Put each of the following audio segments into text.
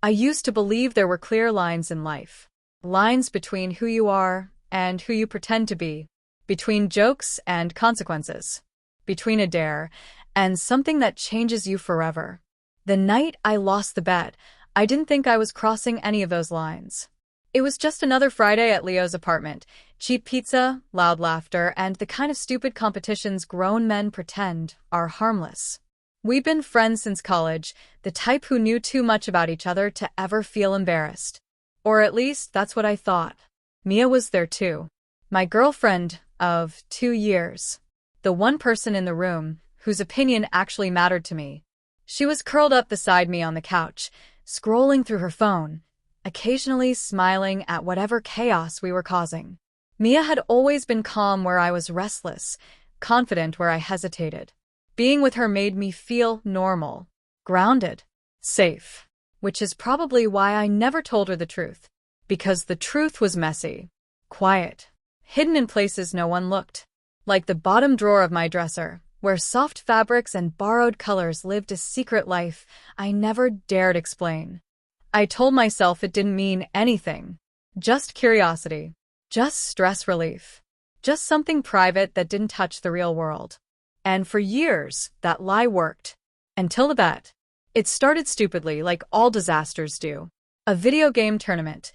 I used to believe there were clear lines in life. Lines between who you are and who you pretend to be, between jokes and consequences, between a dare and something that changes you forever. The night I lost the bet, I didn't think I was crossing any of those lines. It was just another Friday at Leo's apartment. Cheap pizza, loud laughter, and the kind of stupid competitions grown men pretend are harmless. We've been friends since college, the type who knew too much about each other to ever feel embarrassed. Or at least that's what I thought. Mia was there too. My girlfriend of 2 years. The one person in the room whose opinion actually mattered to me. She was curled up beside me on the couch, scrolling through her phone, occasionally smiling at whatever chaos we were causing. Mia had always been calm where I was restless, confident where I hesitated. Being with her made me feel normal, grounded, safe, which is probably why I never told her the truth. Because the truth was messy, quiet, hidden in places no one looked. Like the bottom drawer of my dresser, where soft fabrics and borrowed colors lived a secret life I never dared explain. I told myself it didn't mean anything. Just curiosity. Just stress relief. Just something private that didn't touch the real world. And for years, that lie worked. Until the bet. It started stupidly, like all disasters do. A video game tournament.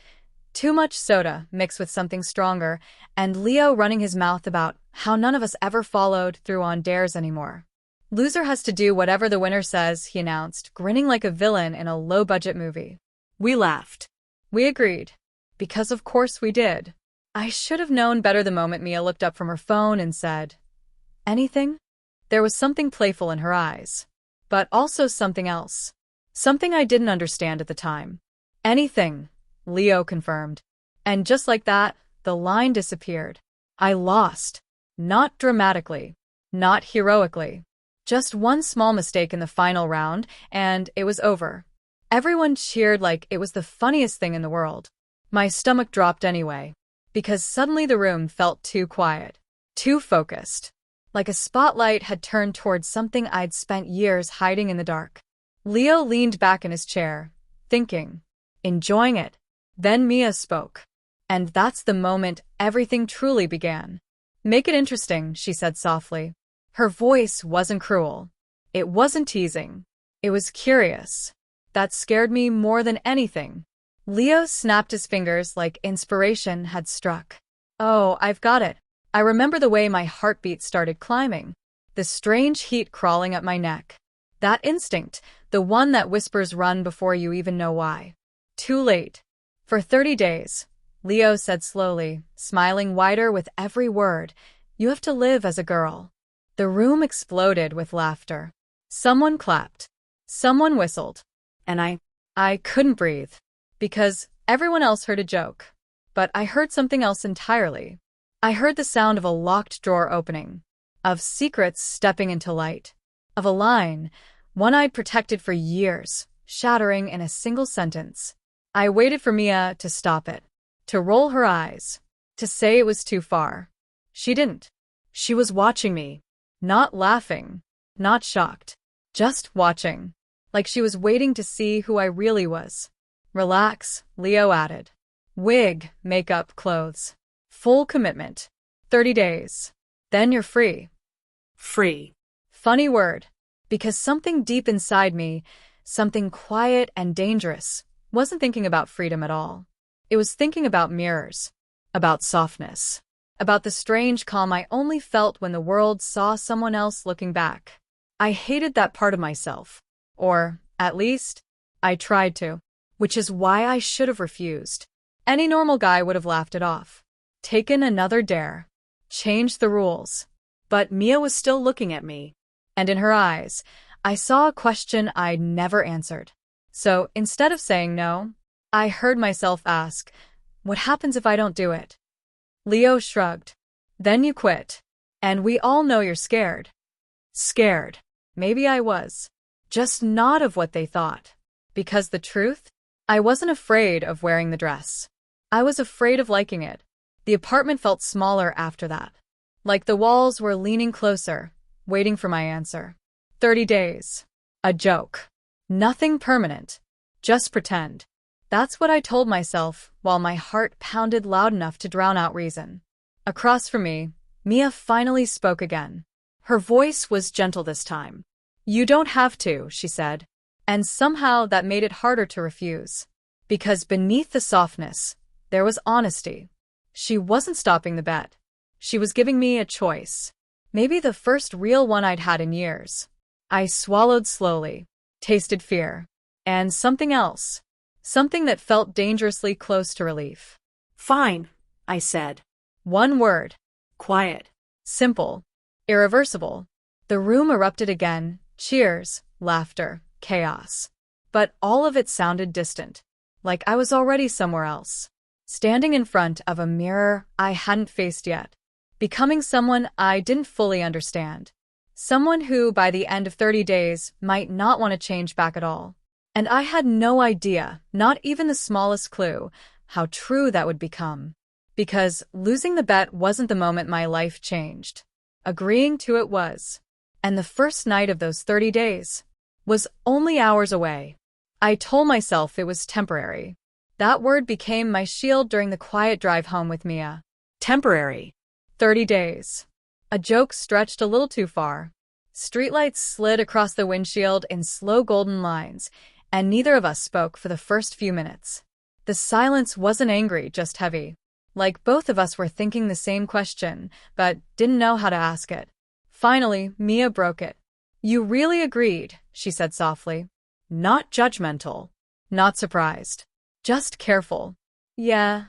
Too much soda mixed with something stronger, and Leo running his mouth about how none of us ever followed through on dares anymore. Loser has to do whatever the winner says, he announced, grinning like a villain in a low-budget movie. We laughed. We agreed. Because of course we did. I should have known better the moment Mia looked up from her phone and said, "Anything?" There was something playful in her eyes. But also something else. Something I didn't understand at the time. "Anything," Leo confirmed. And just like that, the line disappeared. I lost. Not dramatically. Not heroically. Just one small mistake in the final round, and it was over. Everyone cheered like it was the funniest thing in the world. My stomach dropped anyway. Because suddenly the room felt too quiet. Too focused. Like a spotlight had turned towards something I'd spent years hiding in the dark. Leo leaned back in his chair, thinking. Enjoying it. Then Mia spoke. And that's the moment everything truly began. Make it interesting, she said softly. Her voice wasn't cruel. It wasn't teasing. It was curious. That scared me more than anything. Leo snapped his fingers like inspiration had struck. Oh, I've got it. I remember the way my heartbeat started climbing. The strange heat crawling up my neck. That instinct, the one that whispers run before you even know why. Too late. For 30 days, Leo said slowly, smiling wider with every word, you have to live as a girl. The room exploded with laughter. Someone clapped. Someone whistled. And I couldn't breathe. Because everyone else heard a joke. But I heard something else entirely. I heard the sound of a locked drawer opening. Of secrets stepping into light. Of a line, one I'd protected for years, shattering in a single sentence. I waited for Mia to stop it. To roll her eyes. To say it was too far. She didn't. She was watching me. Not laughing. Not shocked. Just watching. Like she was waiting to see who I really was. Relax, Leo added. Wig, makeup, clothes. Full commitment. 30 days. Then you're free. Free. Funny word. Because something deep inside me, something quiet and dangerous, wasn't thinking about freedom at all. It was thinking about mirrors. About softness. About the strange calm I only felt when the world saw someone else looking back. I hated that part of myself. Or, at least, I tried to. Which is why I should have refused. Any normal guy would have laughed it off. Taken another dare. Changed the rules. But Mia was still looking at me. And in her eyes, I saw a question I'd never answered. So, instead of saying no, I heard myself ask, what happens if I don't do it? Leo shrugged. Then you quit. And we all know you're scared. Scared. Maybe I was. Just not of what they thought. Because the truth? I wasn't afraid of wearing the dress. I was afraid of liking it. The apartment felt smaller after that. Like the walls were leaning closer, waiting for my answer. 30 days. A joke. Nothing permanent. Just pretend. That's what I told myself while my heart pounded loud enough to drown out reason. Across from me, Mia finally spoke again. Her voice was gentle this time. You don't have to, she said. And somehow that made it harder to refuse. Because beneath the softness, there was honesty. She wasn't stopping the bet. She was giving me a choice. Maybe the first real one I'd had in years. I swallowed slowly, tasted fear, and something else. Something that felt dangerously close to relief. Fine, I said. One word. Quiet. Simple. Irreversible. The room erupted again. Cheers, laughter, chaos. But all of it sounded distant. Like I was already somewhere else. Standing in front of a mirror I hadn't faced yet. Becoming someone I didn't fully understand. Someone who, by the end of 30 days, might not want to change back at all. And I had no idea, not even the smallest clue, how true that would become. Because losing the bet wasn't the moment my life changed. Agreeing to it was. And the first night of those 30 days was only hours away. I told myself it was temporary. That word became my shield during the quiet drive home with Mia. Temporary. 30 days. A joke stretched a little too far. Streetlights slid across the windshield in slow golden lines, and neither of us spoke for the first few minutes. The silence wasn't angry, just heavy. Like both of us were thinking the same question, but didn't know how to ask it. Finally, Mia broke it. You really agreed, she said softly. Not judgmental. Not surprised. Just careful. Yeah,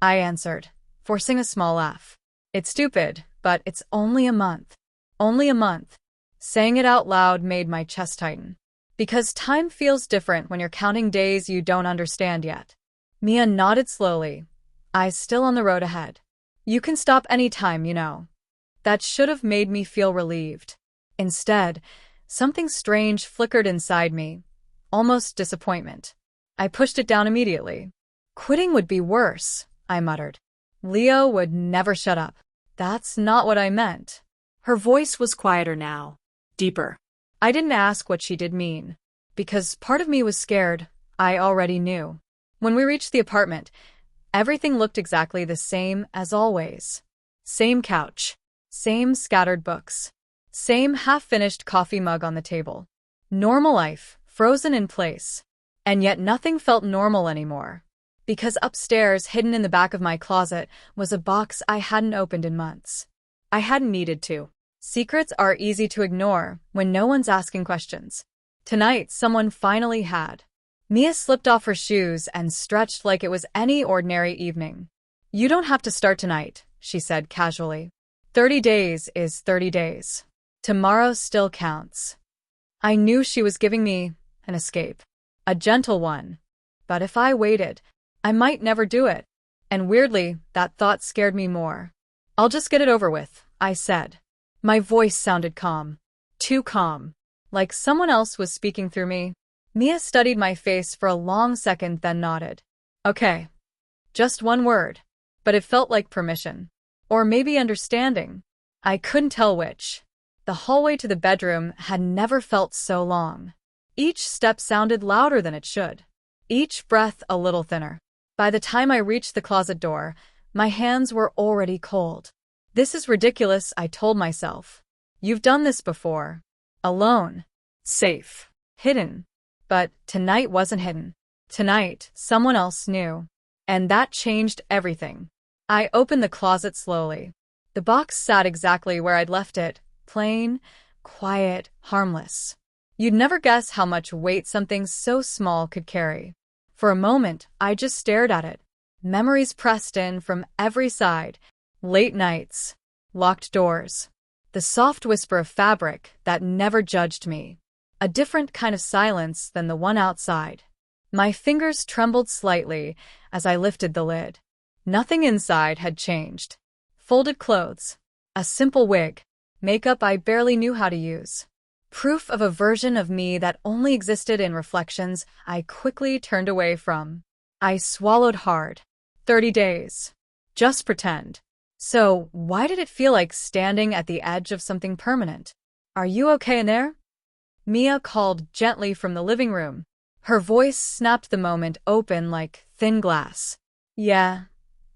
I answered, forcing a small laugh. It's stupid, but it's only a month. Only a month. Saying it out loud made my chest tighten. Because time feels different when you're counting days you don't understand yet. Mia nodded slowly, eyes still on the road ahead. You can stop any time, you know. That should have made me feel relieved. Instead, something strange flickered inside me. Almost disappointment. I pushed it down immediately. Quitting would be worse, I muttered. Leo would never shut up. That's not what I meant. Her voice was quieter now. Deeper. I didn't ask what she did mean. Because part of me was scared. I already knew. When we reached the apartment, everything looked exactly the same as always. Same couch. Same scattered books. Same half-finished coffee mug on the table. Normal life, frozen in place. And yet nothing felt normal anymore. Because upstairs, hidden in the back of my closet, was a box I hadn't opened in months. I hadn't needed to. Secrets are easy to ignore when no one's asking questions. Tonight, someone finally had. Mia slipped off her shoes and stretched like it was any ordinary evening. You don't have to start tonight, she said casually. 30 days is 30 days. Tomorrow still counts. I knew she was giving me an escape. A gentle one. But if I waited, I might never do it. And weirdly, that thought scared me more. I'll just get it over with, I said. My voice sounded calm. Too calm. Like someone else was speaking through me. Mia studied my face for a long second, then nodded. Okay. Just one word. But it felt like permission. Or maybe understanding. I couldn't tell which. The hallway to the bedroom had never felt so long. Each step sounded louder than it should. Each breath a little thinner. By the time I reached the closet door, my hands were already cold. This is ridiculous, I told myself. You've done this before. Alone. Safe. Hidden. But tonight wasn't hidden. Tonight, someone else knew. And that changed everything. I opened the closet slowly. The box sat exactly where I'd left it. Plain, quiet, harmless. You'd never guess how much weight something so small could carry. For a moment, I just stared at it. Memories pressed in from every side. Late nights. Locked doors. The soft whisper of fabric that never judged me. A different kind of silence than the one outside. My fingers trembled slightly as I lifted the lid. Nothing inside had changed. Folded clothes. A simple wig. Makeup I barely knew how to use. Proof of a version of me that only existed in reflections I quickly turned away from. I swallowed hard. 30 days. Just pretend. So, why did it feel like standing at the edge of something permanent? Are you okay in there? Mia called gently from the living room. Her voice snapped the moment open like thin glass. Yeah,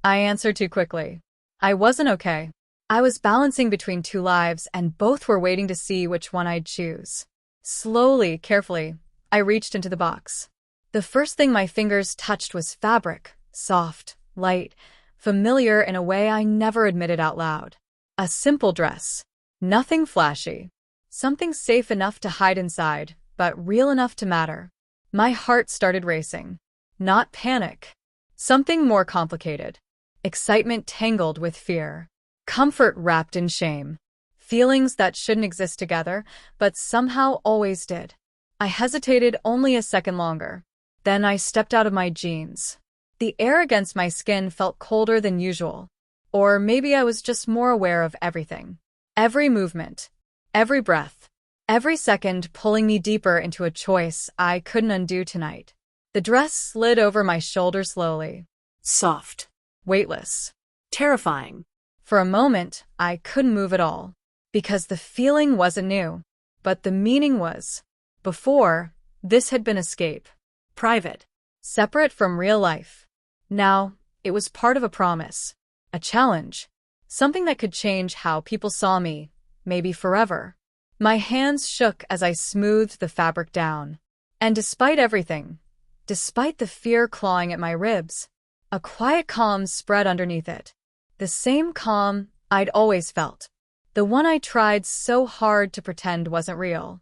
I answered too quickly. I wasn't okay. I was balancing between two lives and both were waiting to see which one I'd choose. Slowly, carefully, I reached into the box. The first thing my fingers touched was fabric, soft, light, familiar in a way I never admitted out loud. A simple dress. Nothing flashy. Something safe enough to hide inside, but real enough to matter. My heart started racing. Not panic. Something more complicated. Excitement tangled with fear. Comfort wrapped in shame. Feelings that shouldn't exist together, but somehow always did. I hesitated only a second longer. Then I stepped out of my jeans. The air against my skin felt colder than usual. Or maybe I was just more aware of everything. Every movement. Every breath. Every second pulling me deeper into a choice I couldn't undo tonight. The dress slid over my shoulder slowly. Soft. Weightless. Terrifying. For a moment, I couldn't move at all. Because the feeling wasn't new. But the meaning was. Before, this had been escape. Private. Separate from real life. Now, it was part of a promise. A challenge. Something that could change how people saw me. Maybe forever. My hands shook as I smoothed the fabric down. And despite everything, despite the fear clawing at my ribs, a quiet calm spread underneath it. The same calm I'd always felt. The one I tried so hard to pretend wasn't real.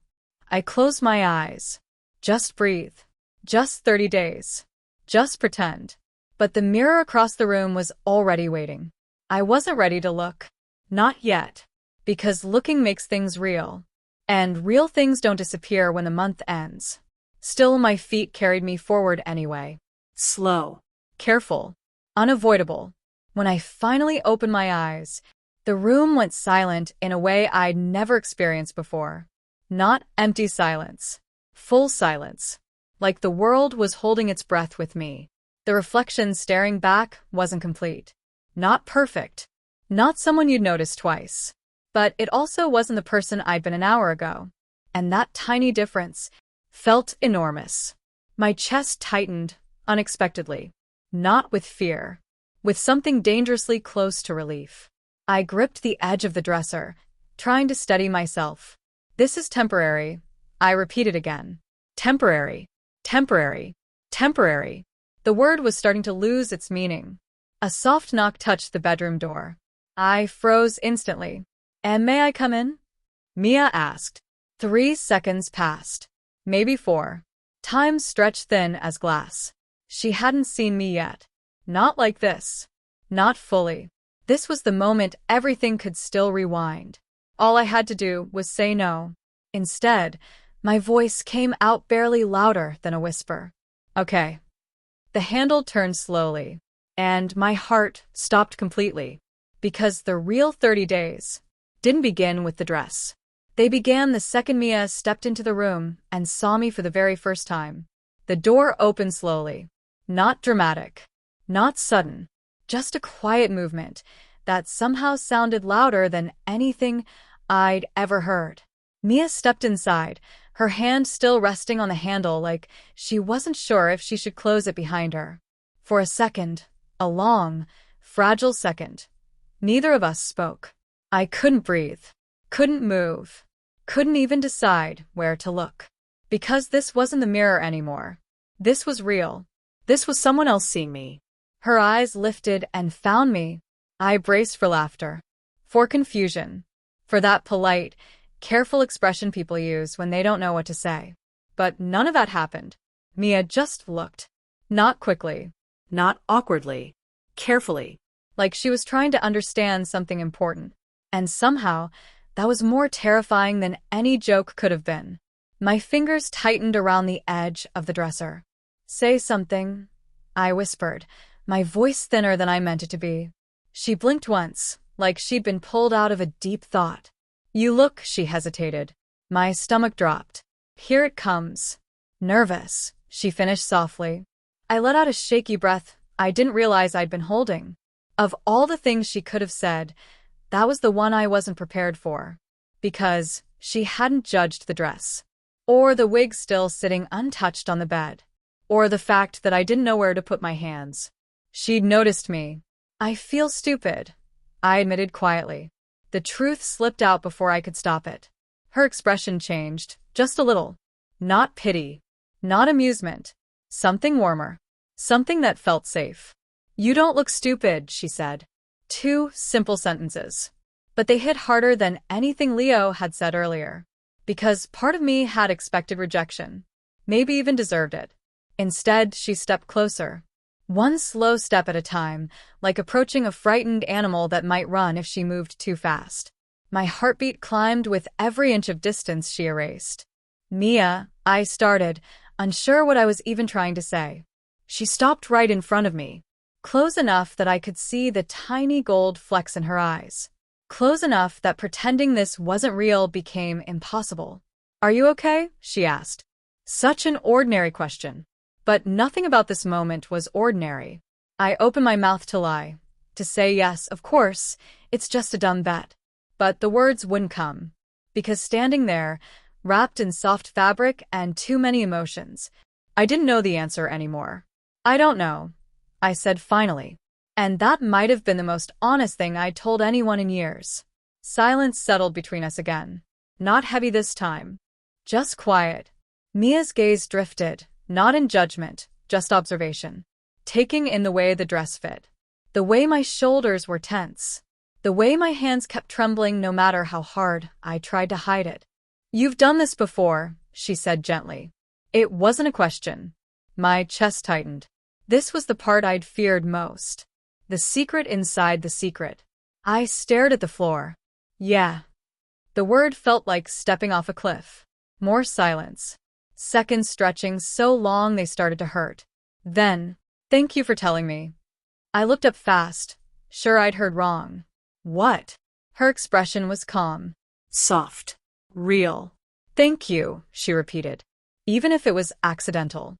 I closed my eyes. Just breathe. Just 30 days. Just pretend. But the mirror across the room was already waiting. I wasn't ready to look. Not yet. Because looking makes things real. And real things don't disappear when the month ends. Still, my feet carried me forward anyway. Slow. Careful. Unavoidable. When I finally opened my eyes, the room went silent in a way I'd never experienced before. Not empty silence. Full silence. Like the world was holding its breath with me. The reflection staring back wasn't complete. Not perfect. Not someone you'd notice twice. But it also wasn't the person I'd been an hour ago. And that tiny difference felt enormous. My chest tightened, unexpectedly. Not with fear. With something dangerously close to relief. I gripped the edge of the dresser, trying to steady myself. This is temporary. I repeated again. Temporary. Temporary. Temporary. The word was starting to lose its meaning. A soft knock touched the bedroom door. I froze instantly. "And may I come in?" Mia asked. 3 seconds passed. Maybe 4. Time stretched thin as glass. She hadn't seen me yet. Not like this. Not fully. This was the moment everything could still rewind. All I had to do was say no. Instead, my voice came out barely louder than a whisper. Okay. The handle turned slowly, and my heart stopped completely. Because the real 30 days didn't begin with the dress. They began the second Mia stepped into the room and saw me for the very first time. The door opened slowly. Not dramatic. Not sudden. Just a quiet movement that somehow sounded louder than anything I'd ever heard. Mia stepped inside, her hand still resting on the handle like she wasn't sure if she should close it behind her. For a second, a long, fragile second, neither of us spoke. I couldn't breathe, couldn't move, couldn't even decide where to look. Because this wasn't the mirror anymore. This was real. This was someone else seeing me. Her eyes lifted and found me. I braced for laughter. For confusion. For that polite, careful expression people use when they don't know what to say. But none of that happened. Mia just looked. Not quickly. Not awkwardly. Carefully. Like she was trying to understand something important. And somehow, that was more terrifying than any joke could have been. My fingers tightened around the edge of the dresser. "Say something," I whispered, my voice thinner than I meant it to be. She blinked once, like she'd been pulled out of a deep thought. "You look," she hesitated. My stomach dropped. "Here it comes." "Nervous," she finished softly. I let out a shaky breath I didn't realize I'd been holding. Of all the things she could have said, that was the one I wasn't prepared for. Because she hadn't judged the dress. or the wig still sitting untouched on the bed, or the fact that I didn't know where to put my hands. She'd noticed me. I feel stupid, I admitted quietly. The truth slipped out before I could stop it. Her expression changed, just a little. Not pity, not amusement, something warmer, something that felt safe. "You don't look stupid," she said. 2 simple sentences. But they hit harder than anything Leo had said earlier. Because part of me had expected rejection, maybe even deserved it. Instead, she stepped closer. One slow step at a time, like approaching a frightened animal that might run if she moved too fast. My heartbeat climbed with every inch of distance she erased. "Mia," I started, unsure what I was even trying to say. She stopped right in front of me, close enough that I could see the tiny gold flecks in her eyes. Close enough that pretending this wasn't real became impossible. "Are you okay?" she asked. Such an ordinary question. But nothing about this moment was ordinary. I opened my mouth to lie, to say yes, of course, it's just a dumb bet. But the words wouldn't come. Because standing there, wrapped in soft fabric and too many emotions, I didn't know the answer anymore. "I don't know," I said finally. And that might have been the most honest thing I'd told anyone in years. Silence settled between us again. Not heavy this time. Just quiet. Mia's gaze drifted, not in judgment, just observation. Taking in the way the dress fit. The way my shoulders were tense. The way my hands kept trembling no matter how hard I tried to hide it. "You've done this before," she said gently. It wasn't a question. My chest tightened. This was the part I'd feared most. The secret inside the secret. I stared at the floor. "Yeah." The word felt like stepping off a cliff. More silence. Seconds stretching so long they started to hurt. Then, "Thank you for telling me." I looked up fast, sure I'd heard wrong. "What?" Her expression was calm. Soft. Real. "Thank you," she repeated. Even if it was accidental.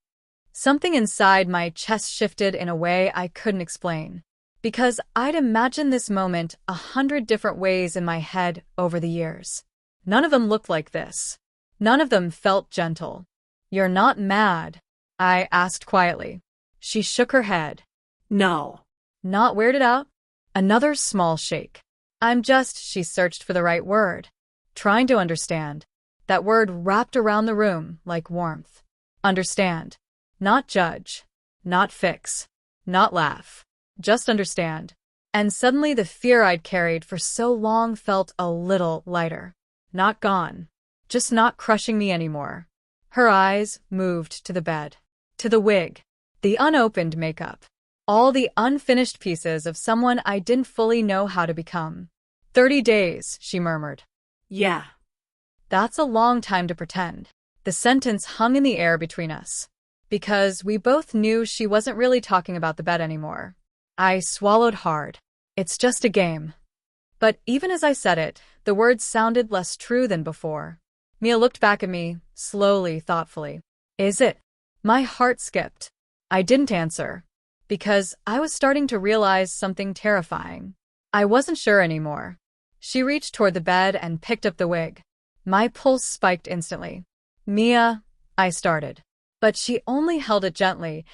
Something inside my chest shifted in a way I couldn't explain. Because I'd imagined this moment 100 different ways in my head over the years. None of them looked like this. None of them felt gentle. "You're not mad?" I asked quietly. She shook her head. No. Not weirded out? Another small shake. "I'm just," she searched for the right word. Trying to understand. That word wrapped around the room like warmth. Understand. Not judge. Not fix. Not laugh. Just understand. And suddenly the fear I'd carried for so long felt a little lighter. Not gone. Just not crushing me anymore. Her eyes moved to the bed. To the wig. The unopened makeup. All the unfinished pieces of someone I didn't fully know how to become. 30 days, she murmured. Yeah. That's a long time to pretend. The sentence hung in the air between us. Because we both knew she wasn't really talking about the bed anymore. I swallowed hard. It's just a game. But even as I said it, the words sounded less true than before. Mia looked back at me, slowly, thoughtfully. Is it? My heart skipped. I didn't answer. Because I was starting to realize something terrifying. I wasn't sure anymore. She reached toward the bed and picked up the wig. My pulse spiked instantly. Mia, I started. But she only held it gently,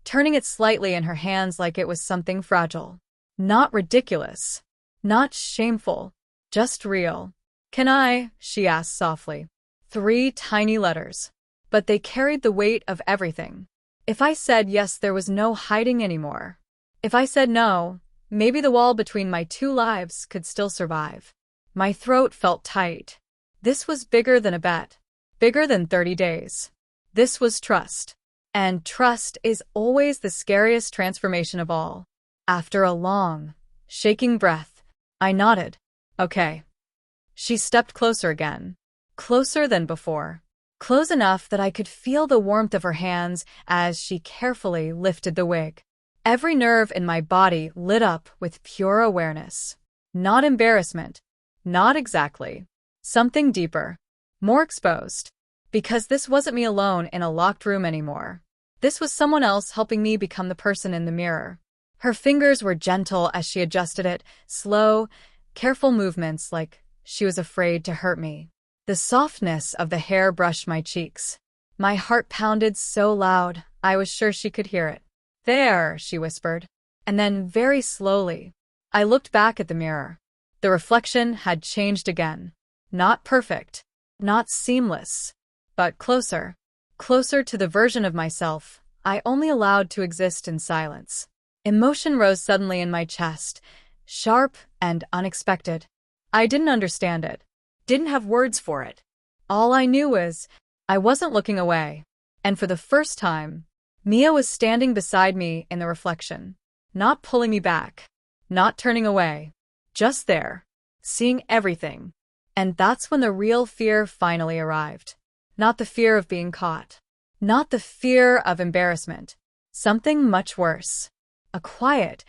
turning it slightly in her hands like it was something fragile. Not ridiculous. Not shameful. Just real. Can I? She asked softly. 3 tiny letters. But they carried the weight of everything. If I said yes, there was no hiding anymore. If I said no, maybe the wall between my 2 lives could still survive. My throat felt tight. This was bigger than a bet. Bigger than 30 days. This was trust. And trust is always the scariest transformation of all. After a long, shaking breath, I nodded. Okay. She stepped closer again. Closer than before. Close enough that I could feel the warmth of her hands as she carefully lifted the wig. Every nerve in my body lit up with pure awareness. Not embarrassment. Not exactly. Something deeper. More exposed. Because this wasn't me alone in a locked room anymore. This was someone else helping me become the person in the mirror. Her fingers were gentle as she adjusted it, slow, careful movements like she was afraid to hurt me. The softness of the hair brushed my cheeks. My heart pounded so loud, I was sure she could hear it. "There," she whispered. And then, very slowly, I looked back at the mirror. The reflection had changed again. Not perfect, not seamless, but closer. Closer to the version of myself I only allowed to exist in silence. Emotion rose suddenly in my chest, sharp and unexpected. I didn't understand it, didn't have words for it. All I knew was I wasn't looking away. And for the first time, Mia was standing beside me in the reflection, not pulling me back, not turning away, just there, seeing everything. And that's when the real fear finally arrived. Not the fear of being caught, not the fear of embarrassment, something much worse. A quiet,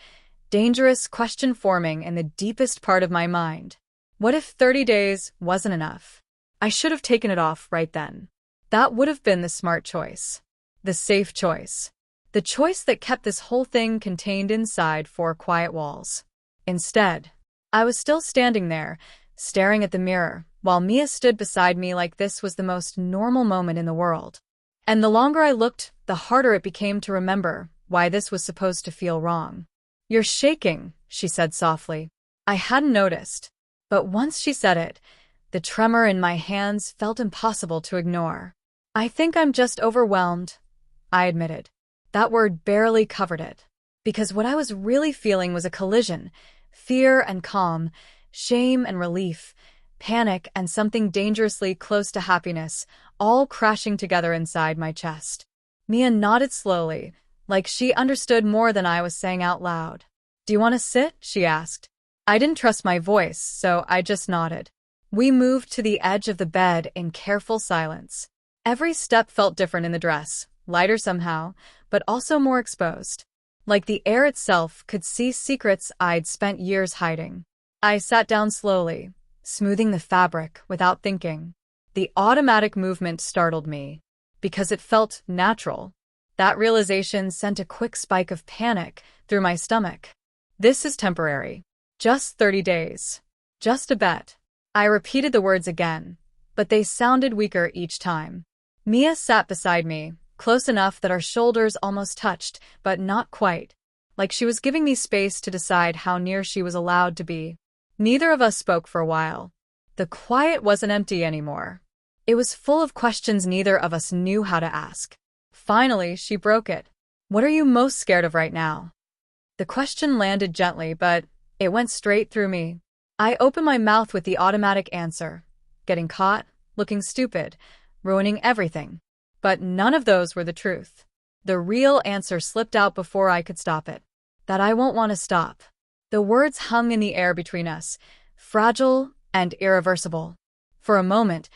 dangerous question forming in the deepest part of my mind. What if 30 days wasn't enough? I should have taken it off right then. That would have been the smart choice. The safe choice. The choice that kept this whole thing contained inside four quiet walls. Instead, I was still standing there, staring at the mirror, while Mia stood beside me like this was the most normal moment in the world. And the longer I looked, the harder it became to remember why this was supposed to feel wrong. "You're shaking," she said softly. I hadn't noticed, but once she said it, the tremor in my hands felt impossible to ignore. "I think I'm just overwhelmed," I admitted. That word barely covered it, because what I was really feeling was a collision: fear and calm, shame and relief, panic and something dangerously close to happiness, all crashing together inside my chest. Mia nodded slowly, like she understood more than I was saying out loud. "Do you want to sit?" she asked. I didn't trust my voice, so I just nodded. We moved to the edge of the bed in careful silence. Every step felt different in the dress, lighter somehow, but also more exposed. Like the air itself could see secrets I'd spent years hiding. I sat down slowly, smoothing the fabric without thinking. The automatic movement startled me, because it felt natural. That realization sent a quick spike of panic through my stomach. "This is temporary. Just 30 days. Just a bet." I repeated the words again, but they sounded weaker each time. Mia sat beside me, close enough that our shoulders almost touched, but not quite, like she was giving me space to decide how near she was allowed to be. Neither of us spoke for a while. The quiet wasn't empty anymore. It was full of questions neither of us knew how to ask. Finally, she broke it. "What are you most scared of right now?" The question landed gently, but it went straight through me. I opened my mouth with the automatic answer: getting caught, looking stupid, ruining everything. But none of those were the truth. The real answer slipped out before I could stop it. That I won't want to stop. The words hung in the air between us, fragile and irreversible. For a moment,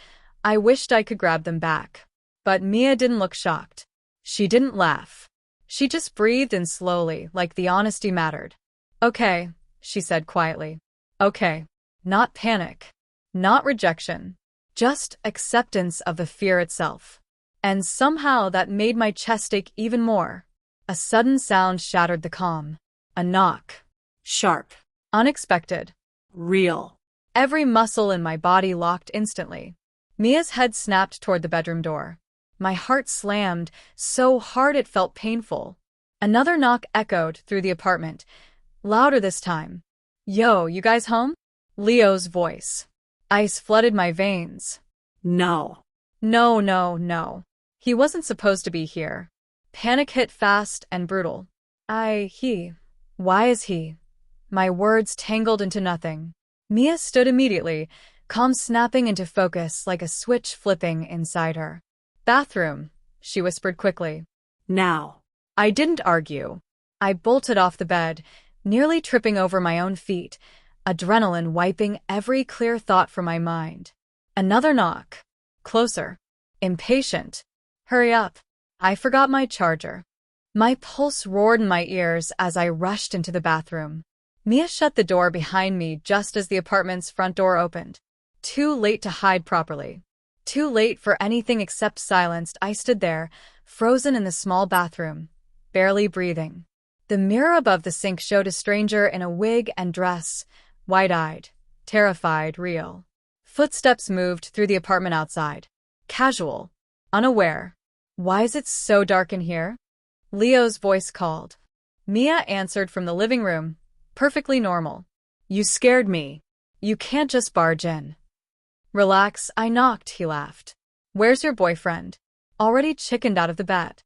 I wished I could grab them back. But Mia didn't look shocked. She didn't laugh. She just breathed in slowly, like the honesty mattered. "Okay," she said quietly. "Okay." Not panic. Not rejection. Just acceptance of the fear itself. And somehow that made my chest ache even more. A sudden sound shattered the calm. A knock. Sharp. Unexpected. Real. Every muscle in my body locked instantly. Mia's head snapped toward the bedroom door. My heart slammed, so hard it felt painful. Another knock echoed through the apartment, louder this time. "Yo, you guys home?" Leo's voice. Ice flooded my veins. No. No, no, no. He wasn't supposed to be here. Panic hit fast and brutal. Why is he? My words tangled into nothing. Mia stood immediately, calm snapping into focus like a switch flipping inside her. "Bathroom," she whispered quickly. Now. I didn't argue. I bolted off the bed, nearly tripping over my own feet, adrenaline wiping every clear thought from my mind. Another knock. Closer. Impatient. "Hurry up. I forgot my charger." My pulse roared in my ears as I rushed into the bathroom. Mia shut the door behind me just as the apartment's front door opened. Too late to hide properly. Too late for anything except silence. I stood there, frozen in the small bathroom, barely breathing. The mirror above the sink showed a stranger in a wig and dress, wide-eyed, terrified, real. Footsteps moved through the apartment outside. Casual. Unaware. Why is it so dark in here? Leo's voice called. Mia answered from the living room. Perfectly normal. You scared me. You can't just barge in. Relax, I knocked, he laughed. Where's your boyfriend? Already chickened out of the bed.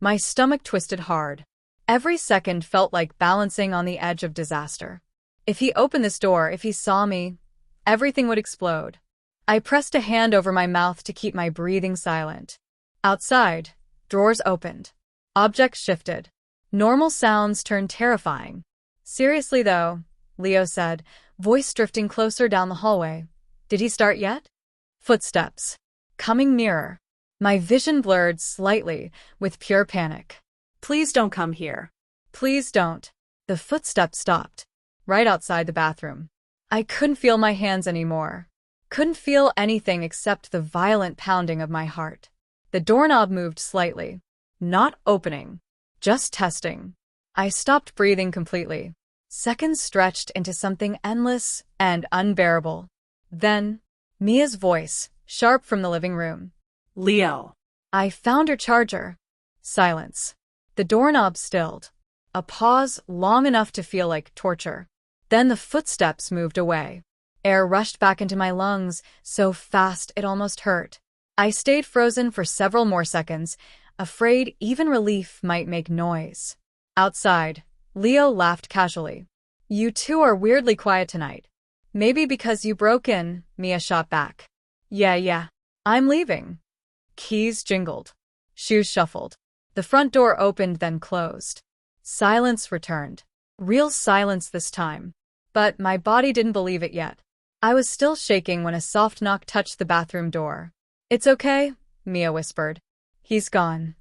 My stomach twisted hard. Every second felt like balancing on the edge of disaster. If he opened this door, if he saw me, everything would explode. I pressed a hand over my mouth to keep my breathing silent. Outside, drawers opened. Objects shifted. Normal sounds turned terrifying. Seriously though, Leo said, voice drifting closer down the hallway. Did he start yet? Footsteps. Coming nearer. My vision blurred slightly with pure panic. Please don't come here. Please don't. The footsteps stopped. Right outside the bathroom. I couldn't feel my hands anymore. Couldn't feel anything except the violent pounding of my heart. The doorknob moved slightly. Not opening. Just testing. I stopped breathing completely. Seconds stretched into something endless and unbearable. Then, Mia's voice, sharp from the living room. Leo. I found her charger. Silence. The doorknob stilled. A pause long enough to feel like torture. Then the footsteps moved away. Air rushed back into my lungs, so fast it almost hurt. I stayed frozen for several more seconds, afraid even relief might make noise. Outside, Leo laughed casually. You two are weirdly quiet tonight. Maybe because you broke in, Mia shot back. Yeah. I'm leaving. Keys jingled. Shoes shuffled. The front door opened then closed. Silence returned. Real silence this time. But my body didn't believe it yet. I was still shaking when a soft knock touched the bathroom door. It's okay, Mia whispered. He's gone.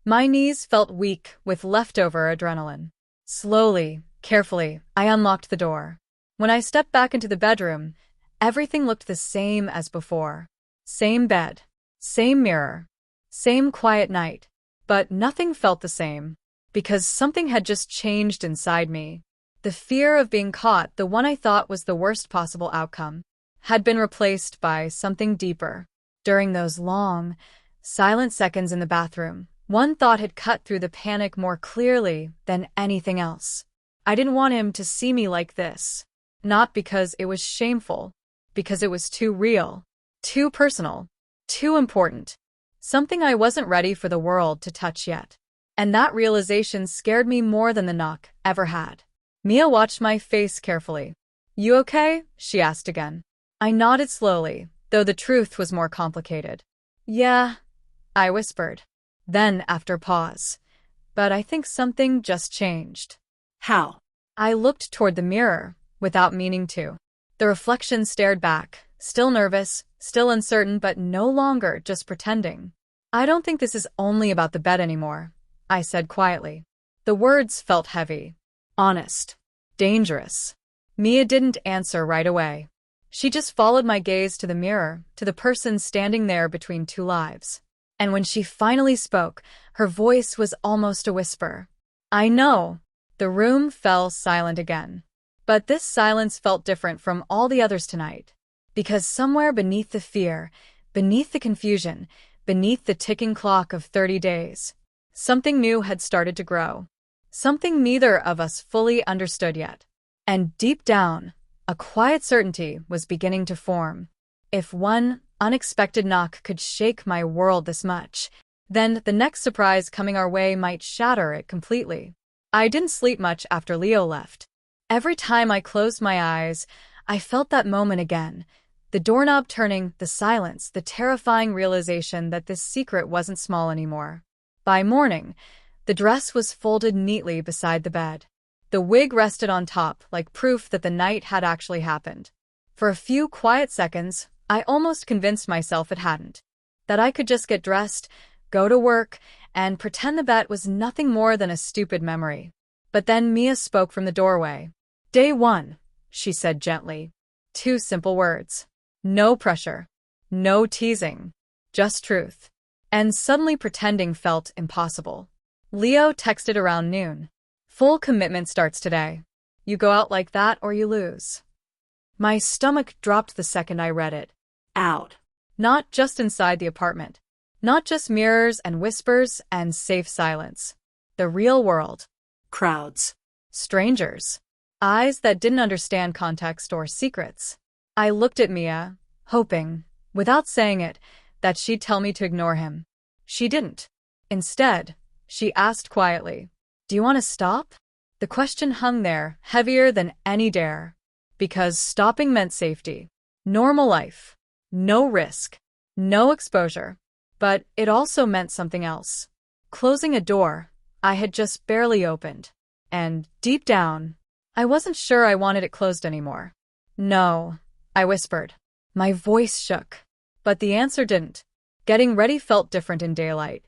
My knees felt weak with leftover adrenaline. Slowly, carefully, I unlocked the door. When I stepped back into the bedroom, everything looked the same as before. Same bed. Same mirror. Same quiet night. But nothing felt the same. Because something had just changed inside me. The fear of being caught, the one I thought was the worst possible outcome, had been replaced by something deeper. During those long, silent seconds in the bathroom, one thought had cut through the panic more clearly than anything else. I didn't want him to see me like this. Not because it was shameful, because it was too real, too personal, too important. Something I wasn't ready for the world to touch yet. And that realization scared me more than the knock ever had. Mia watched my face carefully. You okay? She asked again. I nodded slowly, though the truth was more complicated. Yeah, I whispered. Then, after a pause. But I think something just changed. How? I looked toward the mirror, without meaning to. The reflection stared back, still nervous, still uncertain, but no longer just pretending. I don't think this is only about the bed anymore, I said quietly. The words felt heavy. Honest. Dangerous. Mia didn't answer right away. She just followed my gaze to the mirror, to the person standing there between two lives. And when she finally spoke, her voice was almost a whisper. I know. The room fell silent again. But this silence felt different from all the others tonight. Because somewhere beneath the fear, beneath the confusion, beneath the ticking clock of 30 days, something new had started to grow. Something neither of us fully understood yet. And deep down, a quiet certainty was beginning to form. If one unexpected knock could shake my world this much, then the next surprise coming our way might shatter it completely. I didn't sleep much after Leo left. Every time I closed my eyes, I felt that moment again. The doorknob turning, the silence, the terrifying realization that this secret wasn't small anymore. By morning, the dress was folded neatly beside the bed. The wig rested on top, like proof that the night had actually happened. For a few quiet seconds, I almost convinced myself it hadn't. That I could just get dressed, go to work, and pretend the bet was nothing more than a stupid memory. But then Mia spoke from the doorway. Day 1, she said gently. 2 simple words. No pressure. No teasing. Just truth. And suddenly pretending felt impossible. Leo texted around noon. Full commitment starts today. You go out like that or you lose. My stomach dropped the second I read it. Out. Not just inside the apartment. Not just mirrors and whispers and safe silence. The real world. Crowds. Strangers. Eyes that didn't understand context or secrets. I looked at Mia, hoping, without saying it, that she'd tell me to ignore him. She didn't. Instead, she asked quietly, "Do you want to stop?" The question hung there, heavier than any dare. Because stopping meant safety. Normal life. No risk. No exposure. But it also meant something else. Closing a door I had just barely opened. And, deep down, I wasn't sure I wanted it closed anymore. "No," I whispered. My voice shook. But the answer didn't. Getting ready felt different in daylight.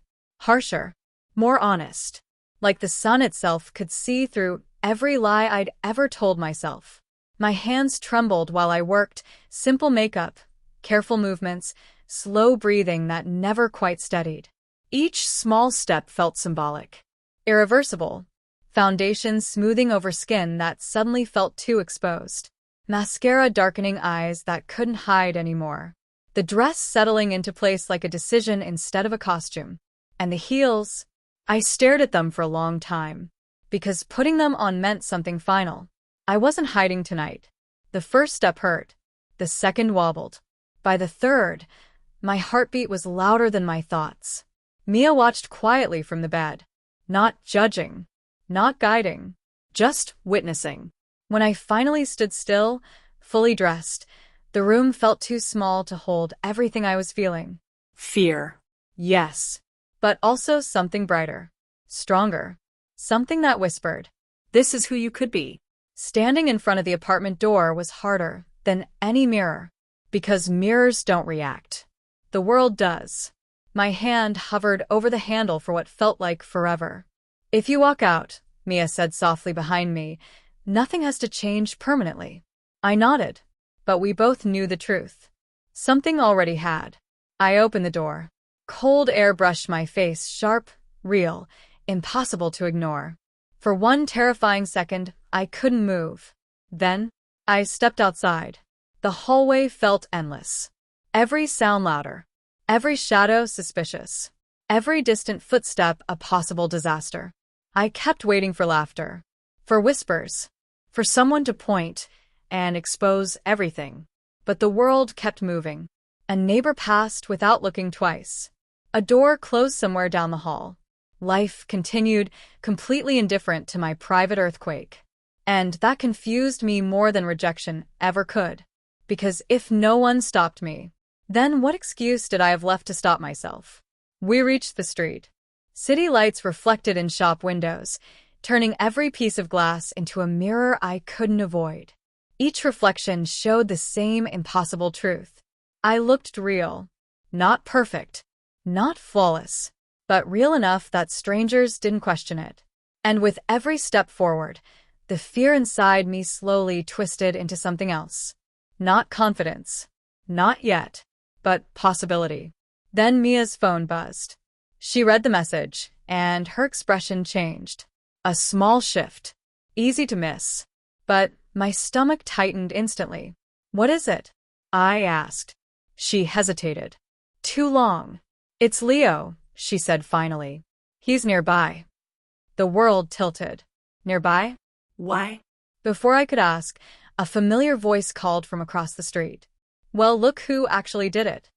Harsher. More honest. Like the sun itself could see through every lie I'd ever told myself. My hands trembled while I worked, simple makeup, careful movements, slow breathing that never quite steadied. Each small step felt symbolic. Irreversible. Foundation smoothing over skin that suddenly felt too exposed. Mascara darkening eyes that couldn't hide anymore. The dress settling into place like a decision instead of a costume. And the heels, I stared at them for a long time. Because putting them on meant something final. I wasn't hiding tonight. The first step hurt. The second wobbled. By the third, my heartbeat was louder than my thoughts. Mia watched quietly from the bed. Not judging. Not guiding. Just witnessing. When I finally stood still, fully dressed, the room felt too small to hold everything I was feeling. Fear. Yes. But also something brighter. Stronger. Something that whispered, "This is who you could be." Standing in front of the apartment door was harder than any mirror. Because mirrors don't react. The world does. My hand hovered over the handle for what felt like forever. "If you walk out," Mia said softly behind me, "nothing has to change permanently." I nodded. But we both knew the truth. Something already had. I opened the door. Cold air brushed my face, sharp, real, impossible to ignore. For one terrifying second, I couldn't move. Then, I stepped outside. The hallway felt endless. Every sound louder. Every shadow suspicious. Every distant footstep a possible disaster. I kept waiting for laughter. For whispers. For someone to point and expose everything. But the world kept moving. A neighbor passed without looking twice. A door closed somewhere down the hall. Life continued, completely indifferent to my private earthquake. And that confused me more than rejection ever could. Because if no one stopped me, then what excuse did I have left to stop myself? We reached the street. City lights reflected in shop windows, turning every piece of glass into a mirror I couldn't avoid. Each reflection showed the same impossible truth. I looked real. Not perfect. Not flawless. But real enough that strangers didn't question it. And with every step forward, the fear inside me slowly twisted into something else. Not confidence. Not yet. But possibility. Then Mia's phone buzzed. She read the message, and her expression changed. A small shift. Easy to miss. But my stomach tightened instantly. "What is it?" I asked. She hesitated. "Too long." "It's Leo," she said finally. "He's nearby." The world tilted. Nearby? Why? Before I could ask, a familiar voice called from across the street. Well, look who actually did it.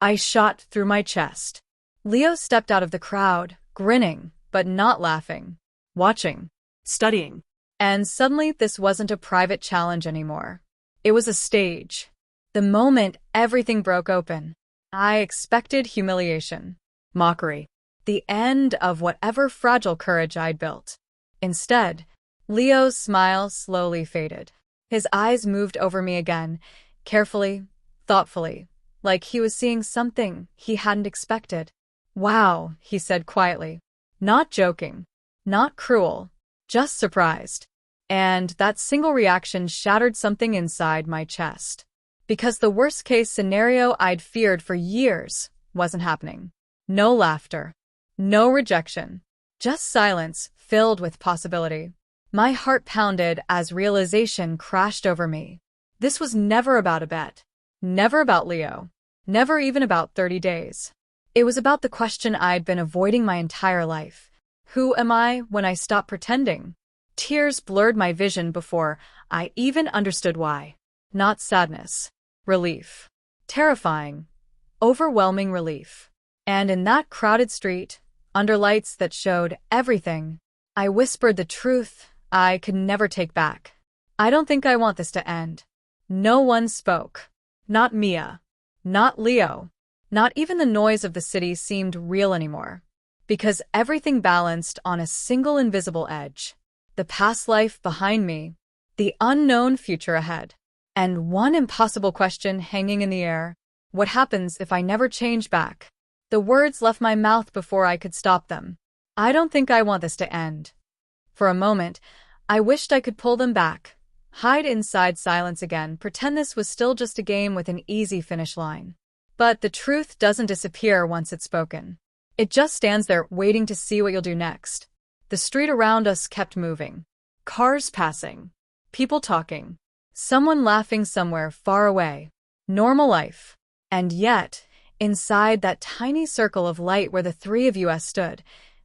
I shot through my chest. Leo stepped out of the crowd, grinning, but not laughing. Watching. Studying. And suddenly this wasn't a private challenge anymore. It was a stage. The moment everything broke open, I expected humiliation. Mockery. The end of whatever fragile courage I'd built. Instead, Leo's smile slowly faded. His eyes moved over me again, carefully, thoughtfully, like he was seeing something he hadn't expected. "Wow," he said quietly. Not joking. Not cruel. Just surprised. And that single reaction shattered something inside my chest. Because the worst-case scenario I'd feared for years wasn't happening. No laughter. No rejection. Just silence filled with possibility. My heart pounded as realization crashed over me. This was never about a bet. Never about Leo. Never even about 30 days. It was about the question I'd been avoiding my entire life. Who am I when I stop pretending? Tears blurred my vision before I even understood why. Not sadness. Relief. Terrifying. Overwhelming relief. And in that crowded street, under lights that showed everything, I whispered the truth I could never take back. I don't think I want this to end. No one spoke. Not Mia. Not Leo. Not even the noise of the city seemed real anymore. Because everything balanced on a single invisible edge. The past life behind me, the unknown future ahead, and one impossible question hanging in the air: what happens if I never change back? The words left my mouth before I could stop them. I don't think I want this to end. For a moment, I wished I could pull them back, hide inside silence again, pretend this was still just a game with an easy finish line. But the truth doesn't disappear once it's spoken. It just stands there waiting to see what you'll do next. The street around us kept moving. Cars passing. People talking. Someone laughing somewhere far away. Normal life. And yet, inside that tiny circle of light where the three of us stood,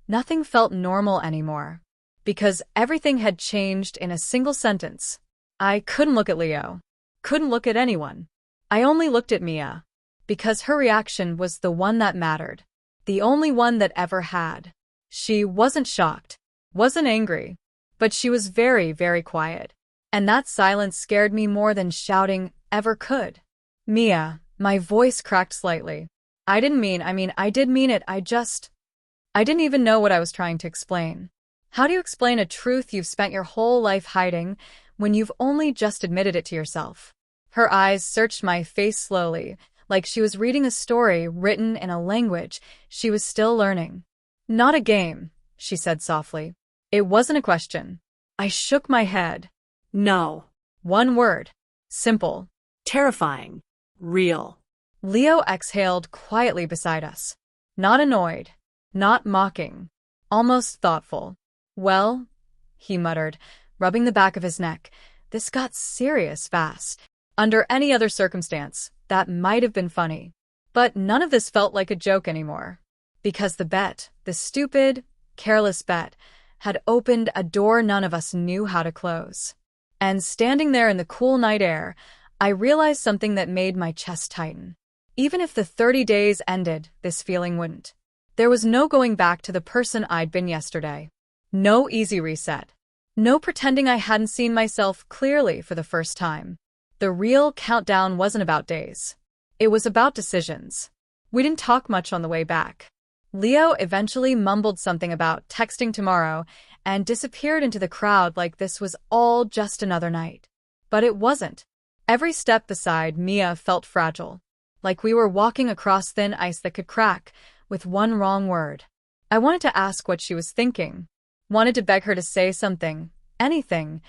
nothing felt normal anymore. Because everything had changed in a single sentence. I couldn't look at Leo. Couldn't look at anyone. I only looked at Mia. Because her reaction was the one that mattered. The only one that ever had. She wasn't shocked, wasn't angry, but she was very, very quiet. And that silence scared me more than shouting ever could. Mia, my voice cracked slightly. I did mean it, I didn't even know what I was trying to explain. How do you explain a truth you've spent your whole life hiding when you've only just admitted it to yourself? Her eyes searched my face slowly, like she was reading a story written in a language she was still learning. Not a game, she said softly. It wasn't a question. I shook my head. No. One word. Simple. Terrifying. Real. Leo exhaled quietly beside us. Not annoyed. Not mocking. Almost thoughtful. Well, he muttered, rubbing the back of his neck, this got serious fast. Under any other circumstance, that might have been funny. But none of this felt like a joke anymore. Because the bet, the stupid, careless bet, had opened a door none of us knew how to close. And standing there in the cool night air, I realized something that made my chest tighten. Even if the 30 days ended, this feeling wouldn't. There was no going back to the person I'd been yesterday. No easy reset. No pretending I hadn't seen myself clearly for the first time. The real countdown wasn't about days. It was about decisions. We didn't talk much on the way back. Leo eventually mumbled something about texting tomorrow and disappeared into the crowd like this was all just another night. But it wasn't. Every step beside Mia felt fragile, like we were walking across thin ice that could crack with one wrong word. I wanted to ask what she was thinking, wanted to beg her to say something, anything,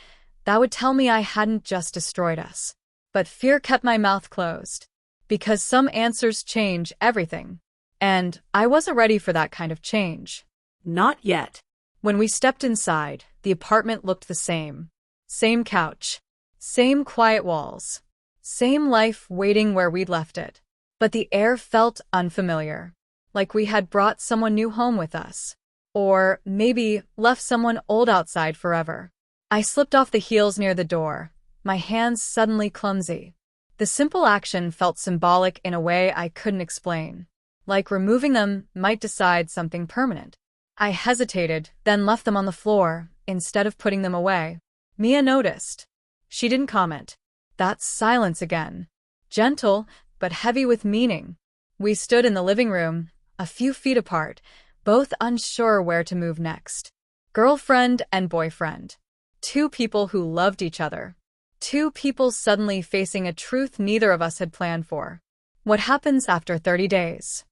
that would tell me I hadn't just destroyed us. But fear kept my mouth closed, because some answers change everything. And I wasn't ready for that kind of change. Not yet. When we stepped inside, the apartment looked the same. Same couch. Same quiet walls. Same life waiting where we'd left it. But the air felt unfamiliar. Like we had brought someone new home with us. Or maybe left someone old outside forever. I slipped off the heels near the door, my hands suddenly clumsy. The simple action felt symbolic in a way I couldn't explain. Like removing them might decide something permanent. I hesitated, then left them on the floor, instead of putting them away. Mia noticed. She didn't comment. That's silence again. Gentle, but heavy with meaning. We stood in the living room, a few feet apart, both unsure where to move next. Girlfriend and boyfriend. Two people who loved each other. Two people suddenly facing a truth neither of us had planned for. What happens after 30 days?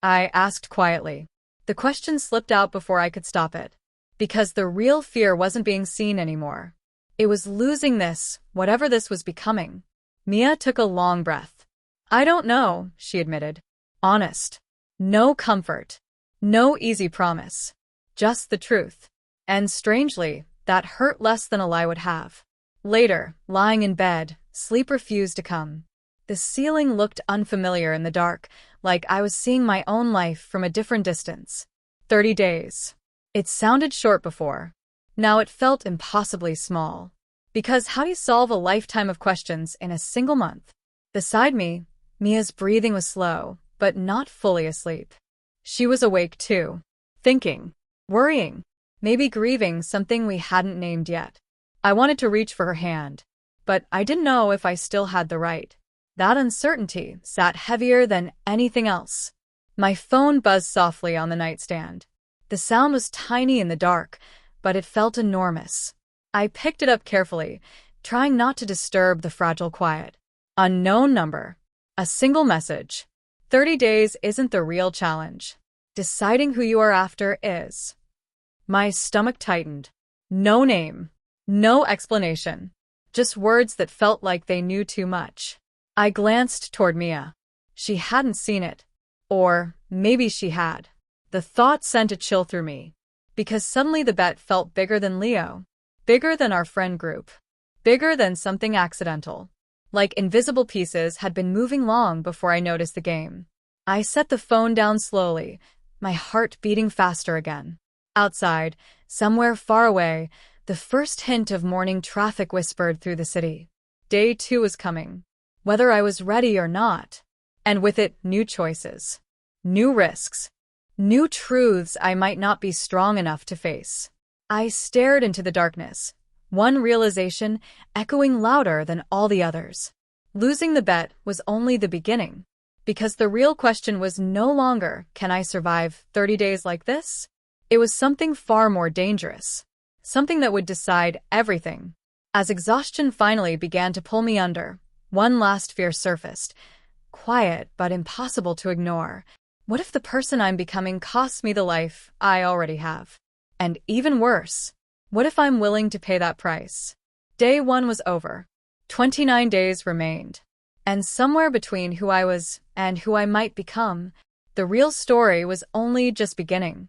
I asked quietly. The question slipped out before I could stop it. Because the real fear wasn't being seen anymore. It was losing this, whatever this was becoming. Mia took a long breath. I don't know, she admitted. Honest. No comfort. No easy promise. Just the truth. And strangely, that hurt less than a lie would have. Later, lying in bed, sleep refused to come. The ceiling looked unfamiliar in the dark, like I was seeing my own life from a different distance. 30 days. It sounded short before. Now it felt impossibly small. Because how do you solve a lifetime of questions in a single month? Beside me, Mia's breathing was slow, but not fully asleep. She was awake too, thinking, worrying, maybe grieving something we hadn't named yet. I wanted to reach for her hand, but I didn't know if I still had the right. That uncertainty sat heavier than anything else. My phone buzzed softly on the nightstand. The sound was tiny in the dark, but it felt enormous. I picked it up carefully, trying not to disturb the fragile quiet. Unknown number. A single message. 30 days isn't the real challenge. Deciding who you are after is. My stomach tightened. No name. No explanation. Just words that felt like they knew too much. I glanced toward Mia. She hadn't seen it. Or maybe she had. The thought sent a chill through me. Because suddenly the bet felt bigger than Leo. Bigger than our friend group. Bigger than something accidental. Like invisible pieces had been moving long before I noticed the game. I set the phone down slowly, my heart beating faster again. Outside, somewhere far away, the first hint of morning traffic whispered through the city. Day 2 was coming. Whether I was ready or not. And with it, new choices. New risks. New truths I might not be strong enough to face. I stared into the darkness, one realization echoing louder than all the others. Losing the bet was only the beginning. Because the real question was no longer, can I survive 30 days like this? It was something far more dangerous. Something that would decide everything. As exhaustion finally began to pull me under, one last fear surfaced. Quiet but impossible to ignore. What if the person I'm becoming costs me the life I already have? And even worse, what if I'm willing to pay that price? Day 1 was over. 29 days remained. And somewhere between who I was and who I might become, the real story was only just beginning.